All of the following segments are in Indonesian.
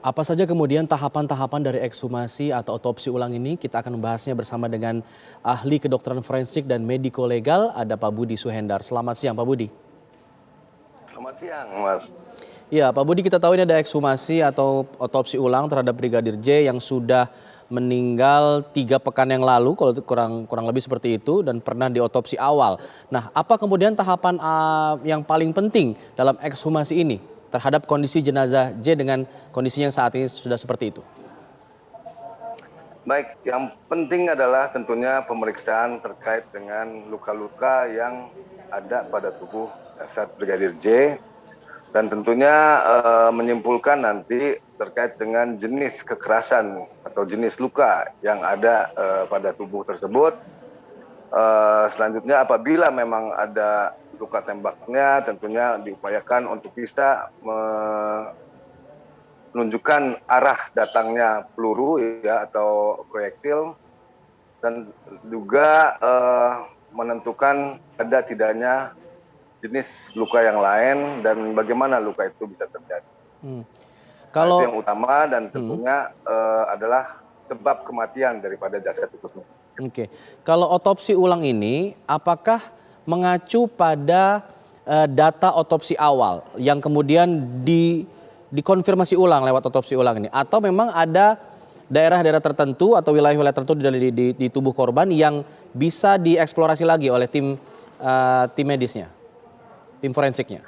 Apa saja kemudian tahapan-tahapan dari ekshumasi atau otopsi ulang ini? Kita akan membahasnya bersama dengan ahli kedokteran forensik dan mediko legal, ada Pak Budi Suhendar. Selamat siang, Pak Budi. Selamat siang, Mas. Ya, Pak Budi, kita tahu ini ada ekshumasi atau otopsi ulang terhadap Brigadir J yang sudah meninggal 3 pekan yang lalu, kalau kurang lebih seperti itu, dan pernah diotopsi awal. Nah, apa kemudian tahapan yang paling penting dalam ekshumasi ini terhadap kondisi jenazah J dengan kondisinya yang saat ini sudah seperti itu? Baik, yang penting adalah tentunya pemeriksaan terkait dengan luka-luka yang ada pada tubuh jasad Brigadir J dan tentunya menyimpulkan nanti terkait dengan jenis kekerasan atau jenis luka yang ada pada tubuh tersebut. Selanjutnya apabila memang ada luka tembaknya tentunya diupayakan untuk bisa menunjukkan arah datangnya peluru ya atau proyektil dan juga menentukan ada tidaknya jenis luka yang lain dan bagaimana luka itu bisa terjadi. Hmm. Itu yang utama dan tentunya adalah sebab kematian daripada jasad itu sendiri. Oke, kalau otopsi ulang ini apakah mengacu pada data otopsi awal yang kemudian dikonfirmasi ulang lewat otopsi ulang ini, atau memang ada daerah-daerah tertentu atau wilayah-wilayah tertentu di tubuh korban yang bisa dieksplorasi lagi oleh tim medisnya, tim forensiknya?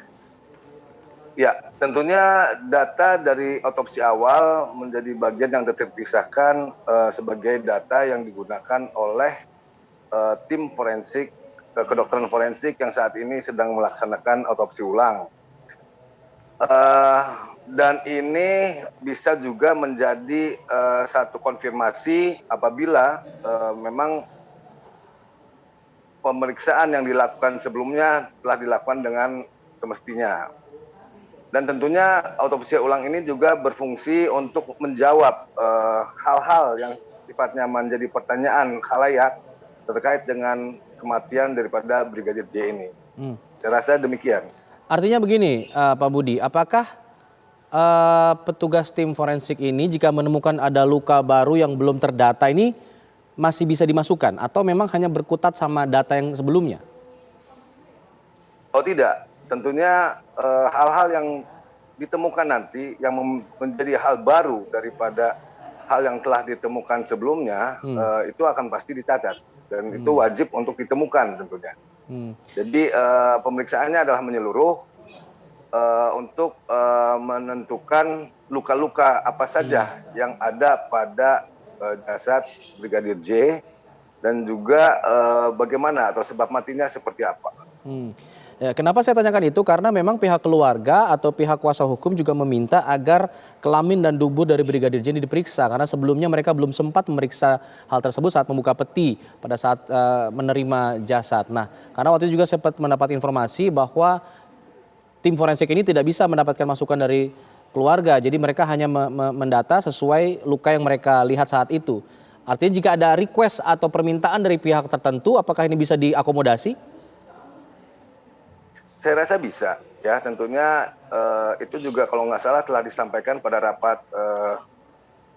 Ya, tentunya data dari otopsi awal menjadi bagian yang terpisahkan sebagai data yang digunakan oleh tim forensik, kedokteran forensik yang saat ini sedang melaksanakan otopsi ulang. Dan ini bisa juga menjadi satu konfirmasi apabila memang pemeriksaan yang dilakukan sebelumnya telah dilakukan dengan semestinya. Dan tentunya otopsi ulang ini juga berfungsi untuk menjawab hal-hal yang sifatnya menjadi pertanyaan khalayak terkait dengan kematian daripada Brigadir J ini. Saya rasa demikian. Artinya begini, Pak Budi, apakah petugas tim forensik ini jika menemukan ada luka baru yang belum terdata ini masih bisa dimasukkan atau memang hanya berkutat sama data yang sebelumnya? Oh tidak, tentunya hal-hal yang ditemukan nanti yang menjadi hal baru daripada hal yang telah ditemukan sebelumnya itu akan pasti dicatat dan itu wajib untuk ditemukan tentunya. Jadi pemeriksaannya adalah menyeluruh untuk menentukan luka-luka apa saja yang ada pada jasad Brigadir J dan juga bagaimana atau sebab matinya seperti apa. Ya, kenapa saya tanyakan itu? Karena memang pihak keluarga atau pihak kuasa hukum juga meminta agar kelamin dan tubuh dari Brigadir J ini diperiksa. Karena sebelumnya mereka belum sempat memeriksa hal tersebut saat membuka peti pada saat menerima jasad. Nah, karena waktu itu juga sempat mendapat informasi bahwa tim forensik ini tidak bisa mendapatkan masukan dari keluarga. Jadi mereka hanya mendata sesuai luka yang mereka lihat saat itu. Artinya jika ada request atau permintaan dari pihak tertentu, apakah ini bisa diakomodasi? Saya rasa bisa, ya tentunya itu juga kalau nggak salah telah disampaikan pada rapat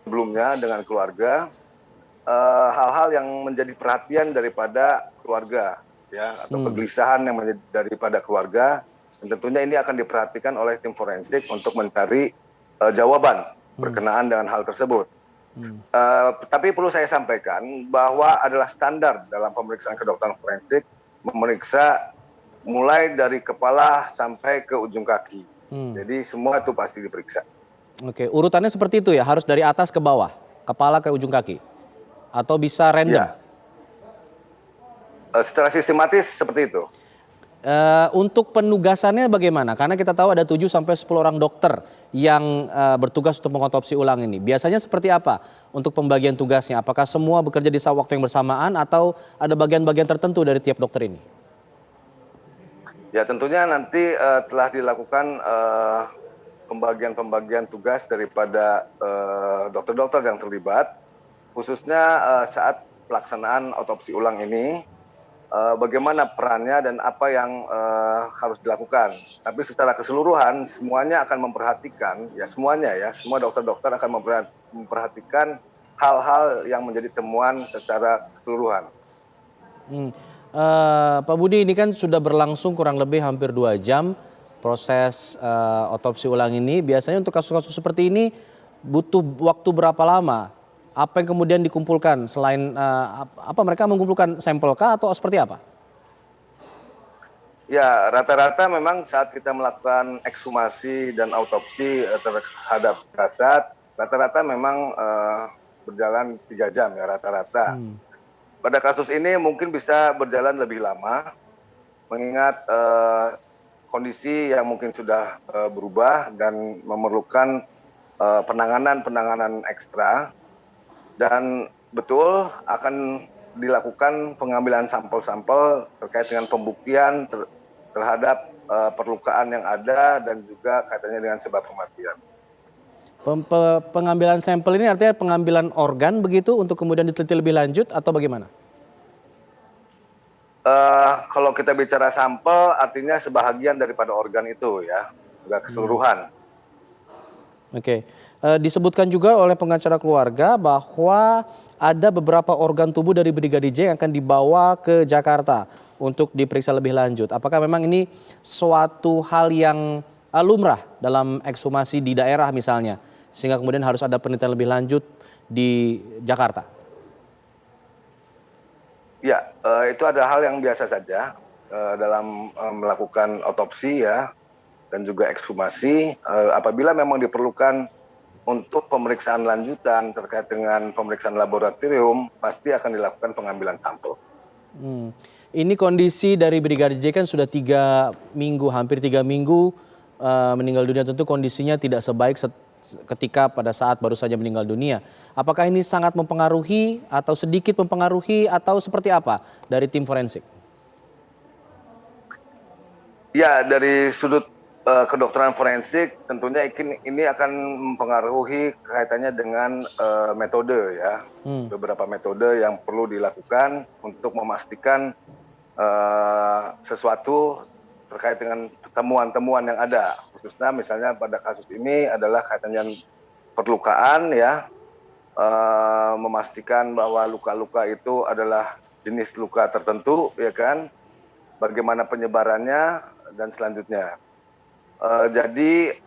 sebelumnya dengan keluarga, hal-hal yang menjadi perhatian daripada keluarga, ya atau kegelisahan yang menjadi daripada keluarga, dan tentunya ini akan diperhatikan oleh tim forensik untuk mencari jawaban berkenaan dengan hal tersebut. Tapi perlu saya sampaikan bahwa adalah standar dalam pemeriksaan kedokteran forensik memeriksa mulai dari kepala sampai ke ujung kaki. Jadi semua itu pasti diperiksa. Oke, urutannya seperti itu ya, harus dari atas ke bawah, kepala ke ujung kaki, atau bisa random? Ya. Secara sistematis seperti itu. Untuk penugasannya bagaimana? Karena kita tahu ada 7 sampai 10 orang dokter yang bertugas untuk mengotopsi ulang ini. Biasanya seperti apa untuk pembagian tugasnya? Apakah semua bekerja di waktu yang bersamaan atau ada bagian-bagian tertentu dari tiap dokter ini? Ya tentunya nanti telah dilakukan pembagian tugas daripada dokter-dokter yang terlibat, khususnya saat pelaksanaan otopsi ulang ini. bagaimana perannya dan apa yang harus dilakukan. Tapi secara keseluruhan semuanya akan memperhatikan, ya semuanya ya, semua dokter-dokter akan memperhatikan hal-hal yang menjadi temuan secara keseluruhan. Hmm. Pak Budi, ini kan sudah berlangsung kurang lebih hampir 2 jam proses otopsi ulang ini. Biasanya untuk kasus-kasus seperti ini butuh waktu berapa lama? Apa yang kemudian dikumpulkan selain apa mereka mengumpulkan sampel kah atau seperti apa? Ya, rata-rata memang saat kita melakukan ekshumasi dan autopsi terhadap jasad, rata-rata memang berjalan 3 jam ya rata-rata. Pada kasus ini mungkin bisa berjalan lebih lama, mengingat kondisi yang mungkin sudah berubah dan memerlukan penanganan ekstra. Dan betul akan dilakukan pengambilan sampel-sampel terkait dengan pembuktian terhadap perlukaan yang ada dan juga kaitannya dengan sebab kematian. Pengambilan sampel ini artinya pengambilan organ begitu untuk kemudian diteliti lebih lanjut atau bagaimana? Kalau kita bicara sampel artinya sebahagian daripada organ itu ya, nggak keseluruhan. Oke. Disebutkan juga oleh pengacara keluarga bahwa ada beberapa organ tubuh dari Brigadir J yang akan dibawa ke Jakarta untuk diperiksa lebih lanjut. Apakah memang ini suatu hal yang lumrah dalam ekshumasi di daerah misalnya, sehingga kemudian harus ada penelitian lebih lanjut di Jakarta? Ya, itu ada hal yang biasa saja dalam melakukan otopsi ya, dan juga ekshumasi. Apabila memang diperlukan untuk pemeriksaan lanjutan terkait dengan pemeriksaan laboratorium, pasti akan dilakukan pengambilan sampel. Ini kondisi dari Brigadir J kan sudah 3 minggu, hampir 3 minggu meninggal dunia. Tentu kondisinya tidak sebaik ketika pada saat baru saja meninggal dunia. Apakah ini sangat mempengaruhi atau sedikit mempengaruhi atau seperti apa dari tim forensik? Ya, dari sudut kedokteran forensik tentunya ini akan mempengaruhi kaitannya dengan metode ya, beberapa metode yang perlu dilakukan untuk memastikan sesuatu terkait dengan temuan-temuan yang ada, khususnya misalnya pada kasus ini adalah kaitannya perlukaan ya, memastikan bahwa luka-luka itu adalah jenis luka tertentu ya kan, bagaimana penyebarannya dan selanjutnya. Jadi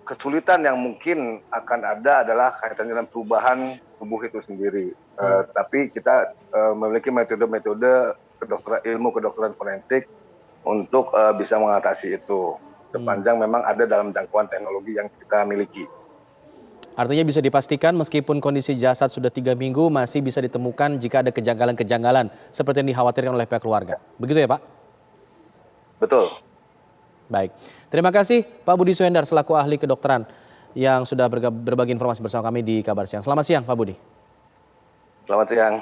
kesulitan yang mungkin akan ada adalah kaitannya dengan perubahan tubuh itu sendiri. Tapi kita memiliki metode-metode ilmu kedokteran forensik untuk bisa mengatasi itu. Sepanjang memang ada dalam jangkauan teknologi yang kita miliki. Artinya bisa dipastikan meskipun kondisi jasad sudah 3 minggu masih bisa ditemukan jika ada kejanggalan-kejanggalan seperti yang dikhawatirkan oleh pihak keluarga. Begitu ya Pak? Betul. Baik, terima kasih Pak Budi Suhendar selaku ahli kedokteran yang sudah berbagi informasi bersama kami di Kabar Siang. Selamat siang Pak Budi. Selamat siang.